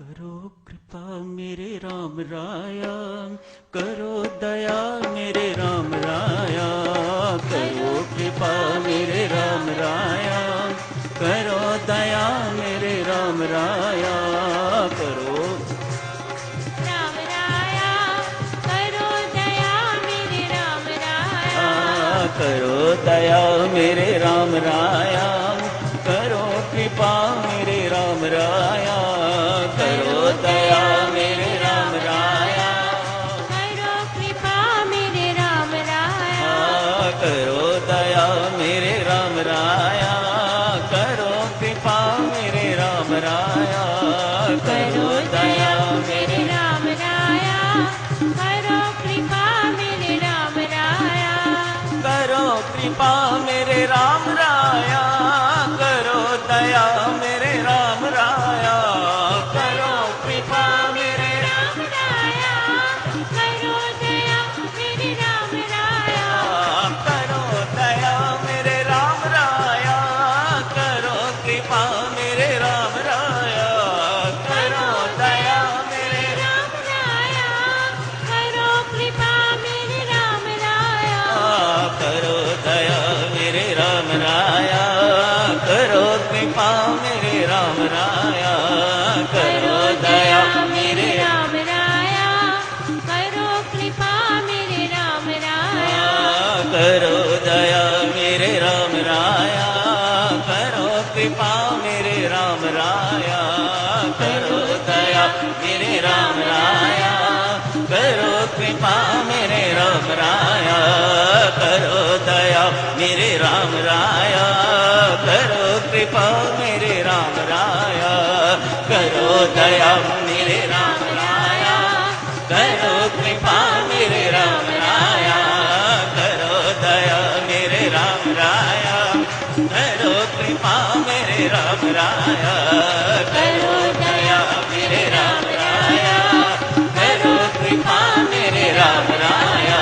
करो कृपा मेरे राम राया, करो दया मेरे राम राया, करो कृपा मेरे राम राया, करो दया मेरे राम राया, करो राम राया, करो दया मेरे राम राया, करो दया मेरे राम राया, करो कृपा मेरे राम राया, करो दया मेरे राम राया, करो कृपा मेरे राम राया, करो दया मेरे राम राया, करो कृपा मेरे राम राया, करो दया मेरे राम राया, करो कृपा मेरे राम राया, करो कृपा मेरे राम राया, करो दया मेरे राम राया, करो कृपा मेरे राम राया, करो दया मेरे राम राया, करो दया मेरे राम राया, करो कृपा मेरे राम राया, करो दया मेरे राम राया, करो कृपा मेरे राम राया, करो दया मेरे राम राया, करो कृपा मेरे राम राया, करो दया मेरे राम राया, करो कृपा मेरे राम राया, करो दया मेरे राम राया, करो कृपा मेरे राम राया, करो दया मेरे राम राया, करो कृपा मेरे राम राया, करो दया मेरे राम राया, करो कृपा मेरे राम राया, करो दया मेरे राम राया, करो कृपा मेरे राम राया, करो दया मेरे राम राया, करो कृपा मेरे राम राया, करो दया मेरे राम राया, करो कृपा मेरे राम राया,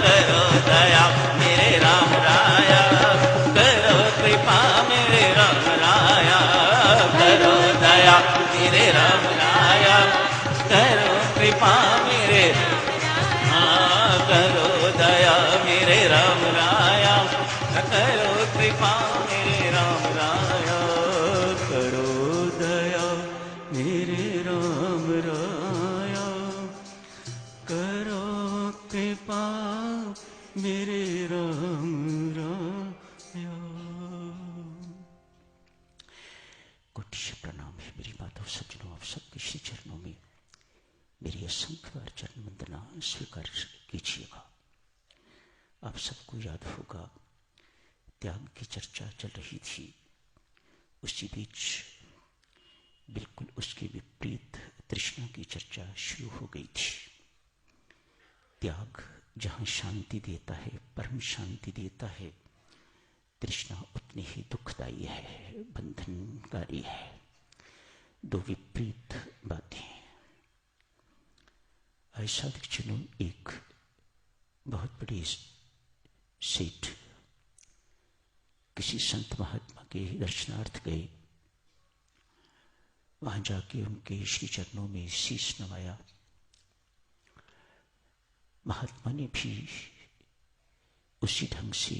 करो दया मेरे राम राया, करो कृपा मेरे राम राया, करो दया मेरे राम राया, करो कृपा मेरे करो दया मेरे राम राया, करो कृपा मेरे राम राया, करो दया मेरे राम राया, करो कृपा मेरे राम राया। कोटि प्रणाम है मेरी माता सज्जनों, आप सबके श्री चरणों में मेरी असंख्य बार चरण वंदना स्वीकार कीजिएगा। आप सबको याद होगा त्याग की चर्चा चल रही थी, उसी बीच बिल्कुल उसके विपरीत तृष्णा की चर्चा शुरू हो गई थी। त्याग जहाँ शांति देता है, परम शांति देता है, तृष्णा उतनी ही दुखदायी है, बंधनकारी है। दो विपरीत बातें। ऐसा दीक्षिणों एक बहुत बड़ी सेठ किसी संत महात्मा के दर्शनार्थ गए, वहां जाके उनके श्री चरणों में शीश नवाया। महात्मा ने भी उसी ढंग से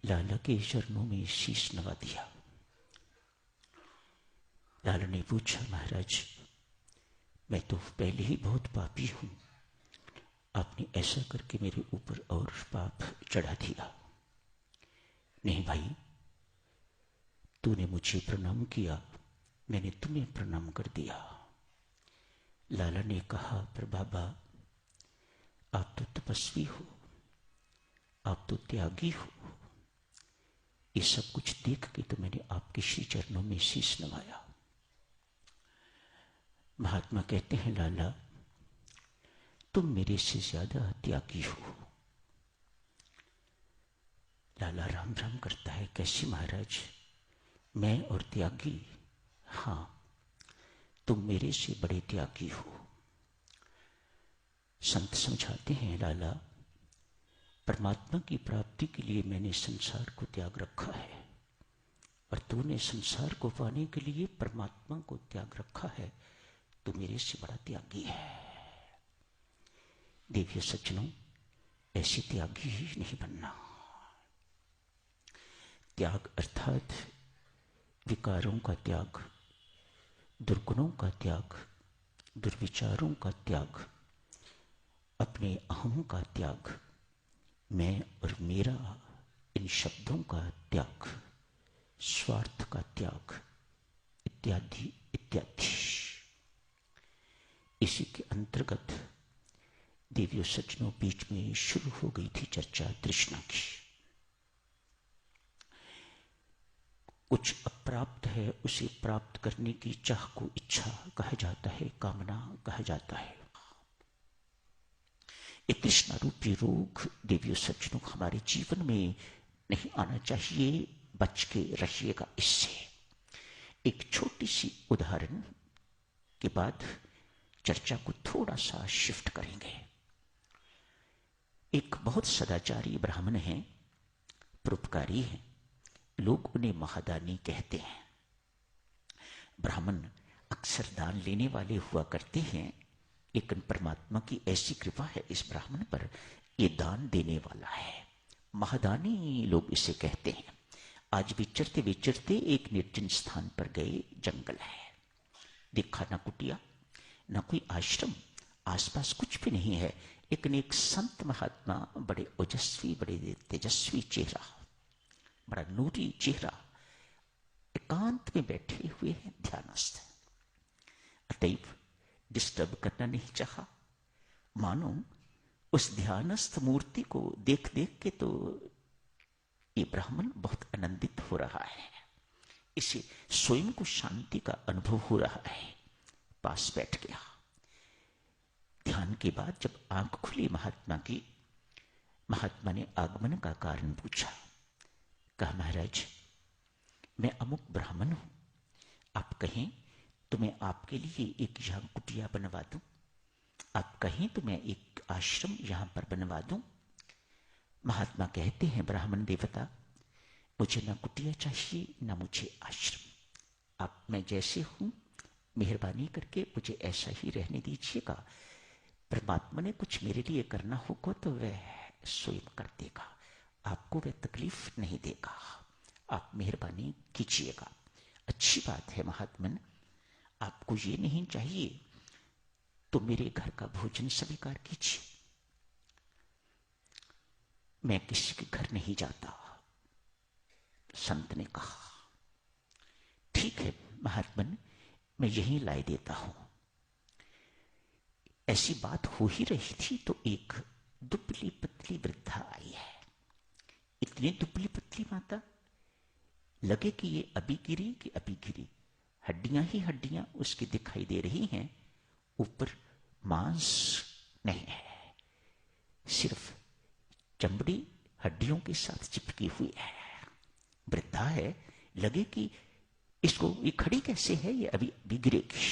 लाला के चरणों में शीश नवा दिया। लाला ने पूछा, महाराज मैं तो पहले ही बहुत पापी हूं, आपने ऐसा करके मेरे ऊपर और पाप चढ़ा दिया। नहीं भाई, तूने मुझे प्रणाम किया, मैंने तुम्हें प्रणाम कर दिया। लाला ने कहा, पर बाबा आप तो तपस्वी हो, आप तो त्यागी हो, ये सब कुछ देख के तो मैंने आपके श्री चरणों में शीश नवाया। महात्मा कहते हैं, लाला तुम मेरे से ज्यादा त्यागी हो। लाला राम राम करता है, कैसे महाराज, मैं और त्यागी? हाँ, तुम मेरे से बड़े त्यागी हो। संत समझाते हैं, लाला परमात्मा की प्राप्ति के लिए मैंने संसार को त्याग रखा है, और तूने संसार को पाने के लिए परमात्मा को त्याग रखा है, तू मेरे से बड़ा त्यागी है। देवियों सज्जनों, ऐसे त्यागी ही नहीं बनना। त्याग अर्थात विकारों का त्याग, दुर्गुणों का त्याग, दुर्विचारों का त्याग, अपने अहम का त्याग, मैं और मेरा इन शब्दों का त्याग, स्वार्थ का त्याग, इत्यादि इत्यादि। इसी के अंतर्गत देवियों सज्जनों बीच में शुरू हो गई थी चर्चा तृष्णा की। कुछ अप्राप्त है, उसे प्राप्त करने की चाह को इच्छा कहा जाता है, कामना कहा जाता है। ये तृष्णा रूपी रोग देवियों सज्जनों हमारे जीवन में नहीं आना चाहिए, बच के रहिएगा इससे। एक छोटी सी उदाहरण के बाद चर्चा को थोड़ा सा शिफ्ट करेंगे। एक बहुत सदाचारी ब्राह्मण हैं, परोपकारी हैं, लोग उन्हें महादानी कहते हैं। ब्राह्मण अक्सर दान लेने वाले हुआ करते हैं, लेकिन परमात्मा की ऐसी कृपा है इस ब्राह्मण पर, ये दान देने वाला है। महादानी लोग इसे कहते हैं। आज विचरते विचरते एक निर्जन स्थान पर गए, जंगल है, देखा ना कुटिया ना कोई आश्रम, आसपास कुछ भी नहीं है, लेकिन एक संत महात्मा, बड़े ओजस्वी, बड़े तेजस्वी चेहरा, बड़ा नूरी चेहरा, एकांत में बैठे हुए हैं, ध्यानस्थ। अतएव डिस्टर्ब करना नहीं चाहा। मानो उस ध्यानस्थ मूर्ति को देख देख के तो ये ब्राह्मण बहुत आनंदित हो रहा है, इसे स्वयं को शांति का अनुभव हो रहा है। पास बैठ गया। ध्यान के बाद जब आंख खुली महात्मा की, महात्मा ने आगमन का कारण पूछा। कहा, महाराज मैं अमुक ब्राह्मण हूं, आप कहें तो मैं आपके लिए एक यहां कुटिया बनवा दूं, आप कहें तो मैं एक आश्रम यहां पर बनवा दूं। महात्मा कहते हैं, ब्राह्मण देवता, मुझे ना कुटिया चाहिए ना मुझे आश्रम, आप मैं जैसे हूं मेहरबानी करके मुझे ऐसा ही रहने दीजिएगा। परमात्मा ने कुछ मेरे लिए करना होगा तो वह स्वयं कर देगा, आपको वह तकलीफ नहीं देगा, आप मेहरबानी कीजिएगा। अच्छी बात है महात्मन, आपको ये नहीं चाहिए तो मेरे घर का भोजन स्वीकार कीजिए, मैं किसी के घर नहीं जाता। संत ने कहा, ठीक है महात्मन, मैं यहीं लाई देता हूं। ऐसी बात हो ही रही थी तो एक दुबली पतली वृद्धा आई है। इतनी दुबली पतली माता, लगे कि ये अभी गिरी कि अभी गिरी, हड्डियां ही हड्डियां उसकी दिखाई दे रही हैं, ऊपर मांस नहीं है, सिर्फ चमड़ी हड्डियों के साथ चिपकी हुई है। वृद्धा है, लगे कि इसको ये खड़ी कैसे है, ये अभी अभी गिरेगी।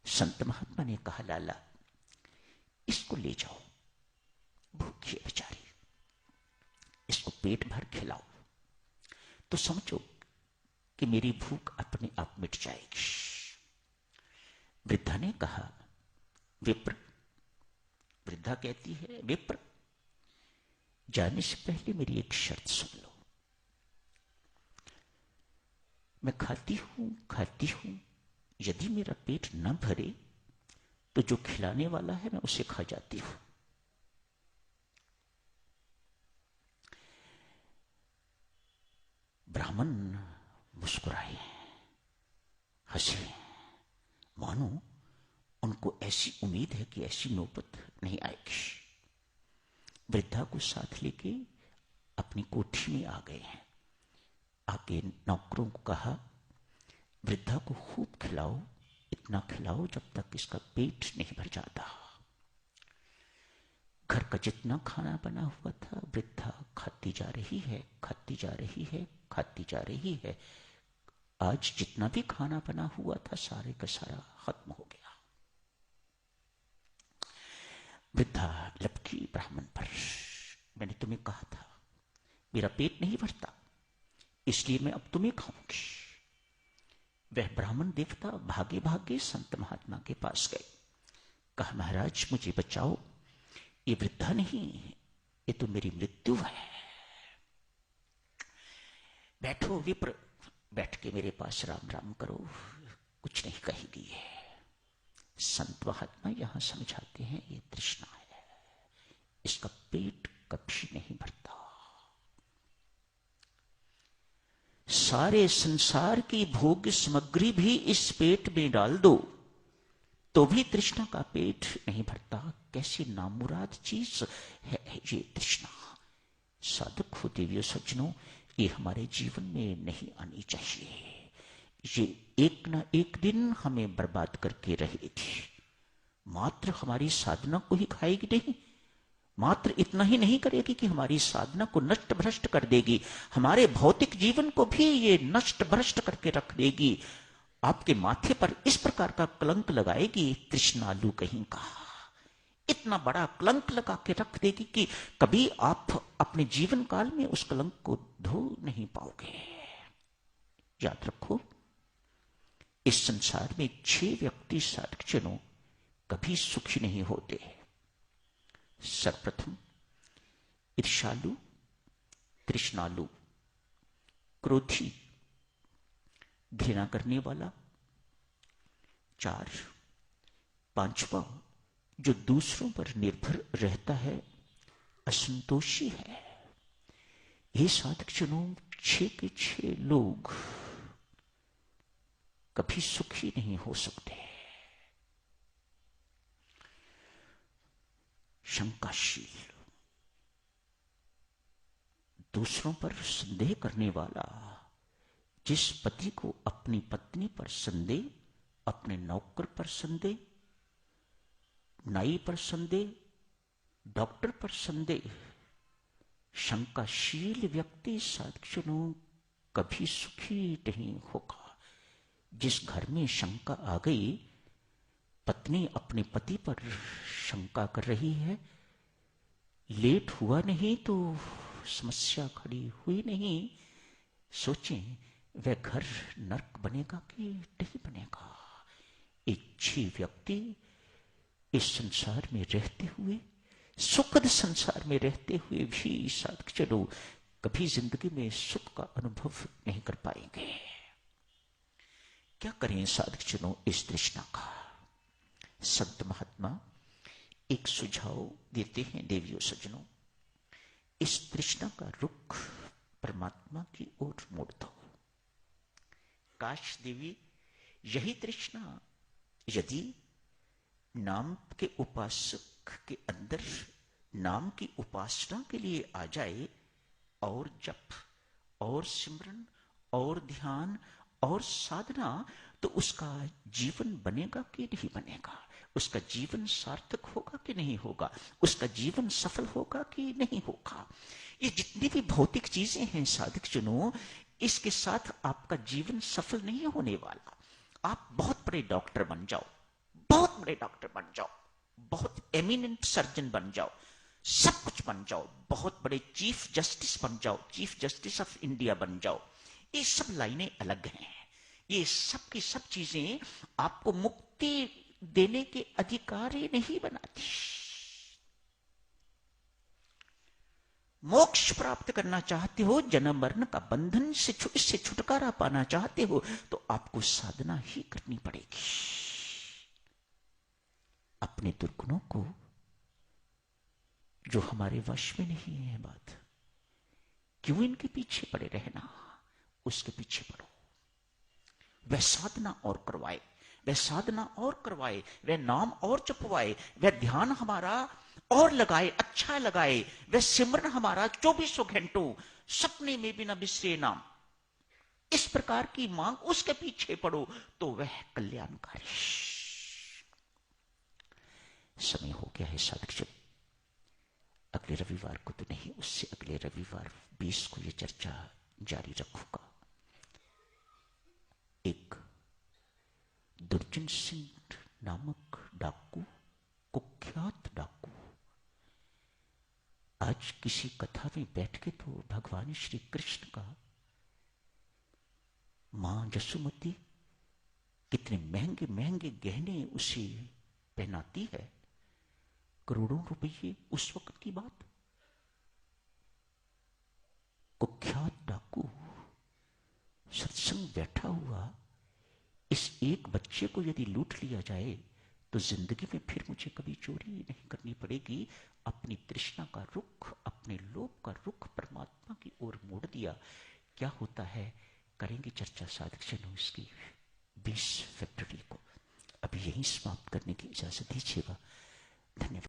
संत महात्मा ने कहा, लाला इसको ले जाओ, भूखी है बेचारी, इसको पेट भर खिलाओ तो समझो कि मेरी भूख अपने आप मिट जाएगी। वृद्धा ने कहा, विप्र, वृद्धा कहती है, विप्र जाने से पहले मेरी एक शर्त सुन लो। मैं खाती हूं, यदि मेरा पेट न भरे तो जो खिलाने वाला है मैं उसे खा जाती हूं। ब्राह्मण मुस्कुराए, हंसे, मानो उनको ऐसी उम्मीद है कि ऐसी नौबत नहीं आएगी। वृद्धा को साथ लेके अपनी कोठी में आ गए हैं। आके नौकरों को कहा, वृद्धा को खूब खिलाओ, इतना खिलाओ जब तक इसका पेट नहीं भर जाता। घर का जितना खाना बना हुआ था, वृद्धा खाती जा रही है, खाती जा रही है, खाती जा रही है। आज जितना भी खाना बना हुआ था सारे का सारा खत्म हो गया। वृद्धा लपकी ब्राह्मण पर, मैंने तुम्हें कहा था मेरा पेट नहीं भरता, इसलिए मैं अब तुम्हें खाऊंगी। वह ब्राह्मण देवता भागे भागे संत महात्मा के पास गए। कहा, महाराज मुझे बचाओ, ये वृद्धा नहीं, ये तो मेरी मृत्यु है। बैठो विप्र, बैठ के मेरे पास राम राम करो, कुछ नहीं कहेगी है। संत महात्मा यहां समझाते हैं ये तृष्णा है, इसका पेट कभी नहीं भरता। सारे संसार की भोग सामग्री भी इस पेट में डाल दो तो भी तृष्णा का पेट नहीं भरता। कैसी नामुराद चीज है ये तृष्णा। साधक हो देवियों सज्जनों, ये हमारे जीवन में नहीं आनी चाहिए। ये एक ना एक दिन हमें बर्बाद करके रहेगी। मात्र हमारी साधना को ही खाएगी नहीं, मात्र इतना ही नहीं करेगी कि हमारी साधना को नष्ट भ्रष्ट कर देगी, हमारे भौतिक जीवन को भी ये नष्ट भ्रष्ट करके रख देगी। आपके माथे पर इस प्रकार का कलंक लगाएगी, तृष्णालु कहीं का। इतना बड़ा कलंक लगा के रख देगी कि कभी आप अपने जीवन काल में उस कलंक को धो नहीं पाओगे। याद रखो, इस संसार में 6 व्यक्ति साधकजनों कभी सुखी नहीं होते। सर्वप्रथम ईर्ष्यालु, तृष्णालु, क्रोधी, घृणा करने वाला। 4, 5वां जो दूसरों पर निर्भर रहता है, असंतोषी है। ये साधकजनों 6 के 6 लोग कभी सुखी नहीं हो सकते। शंकाशील, दूसरों पर संदेह करने वाला। जिस पति को अपनी पत्नी पर संदेह, अपने नौकर पर संदेह, नाई पर संदेह, डॉक्टर पर संदेह, शंकाशील व्यक्ति साधकजनों कभी सुखी नहीं होगा। जिस घर में शंका आ गई, पत्नी अपने पति पर शंका कर रही है, लेट हुआ नहीं तो समस्या खड़ी हुई नहीं, सोचें वह घर नरक बनेगा कि नहीं बनेगा। इच्छी व्यक्ति इस संसार में रहते हुए, सुखद संसार में रहते हुए भी साधकजनों कभी जिंदगी में सुख का अनुभव नहीं कर पाएंगे। क्या करें साधकजनों इस तृष्णा का? संत महात्मा एक सुझाव देते हैं देवियों सज्जनों, इस तृष्णा का रुख परमात्मा की ओर मोड़ दो। काश देवी यही तृष्णा यदि नाम के उपासक के अंदर नाम की उपासना के लिए आ जाए, और जप और सिमरन और ध्यान और साधना, तो उसका जीवन बनेगा कि नहीं बनेगा, उसका जीवन सार्थक होगा कि नहीं होगा, उसका जीवन सफल होगा कि नहीं होगा। ये जितनी भी भौतिक चीजें हैं साधकजनों, इसके साथ आपका जीवन सफल नहीं होने वाला। आप बहुत बड़े डॉक्टर बन जाओ, बहुत बड़े डॉक्टर बन जाओ, बहुत एमिनेंट सर्जन बन जाओ, सब कुछ बन जाओ, बहुत बड़े चीफ जस्टिस बन जाओ, चीफ जस्टिस ऑफ इंडिया बन जाओ, ये सब लाइनें अलग हैं। ये सब की सब चीजें आपको मुक्ति देने के अधिकारी नहीं बनाती। मोक्ष प्राप्त करना चाहते हो, जन्म मरण का बंधन से इससे छुटकारा पाना चाहते हो, तो आपको साधना ही करनी पड़ेगी। अपने दुर्गुणों को जो हमारे वश में नहीं है, बात क्यों इनके पीछे पड़े रहना, उसके पीछे पड़ो। वह साधना और करवाए, वह साधना और करवाए, वह नाम और जपवाए, वह ध्यान हमारा और लगाए, अच्छा लगाए, वह सिमरन हमारा 24 घंटों सपने में भी न बिसरे नाम, इस प्रकार की मांग उसके पीछे पड़ो, तो वह कल्याणकारी। समय हो गया है साधकजन, अगले रविवार को तो नहीं, उससे अगले रविवार 20 को यह चर्चा जारी रखूंगा। एक दुर्जन सिंह नामक डाकू, कुख्यात डाकू, आज किसी कथा में बैठ के तो भगवान श्री कृष्ण का मां जसुमती कितने महंगे महंगे गहने उसे पहनाती है, करोड़ों रुपये उस वक्त की बात। कुख्यात डाकू सत्संग बैठा हुआ, इस एक बच्चे को यदि लूट लिया जाए तो जिंदगी में फिर मुझे कभी चोरी नहीं करनी पड़ेगी। अपनी तृष्णा का रुख, अपने लोभ का रुख परमात्मा की ओर मोड़ दिया। क्या होता है करेंगे चर्चा साधक जनों इसकी 20 फरवरी को। अभी यहीं समाप्त करने की इजाजत दीजिएगा। धन्यवाद।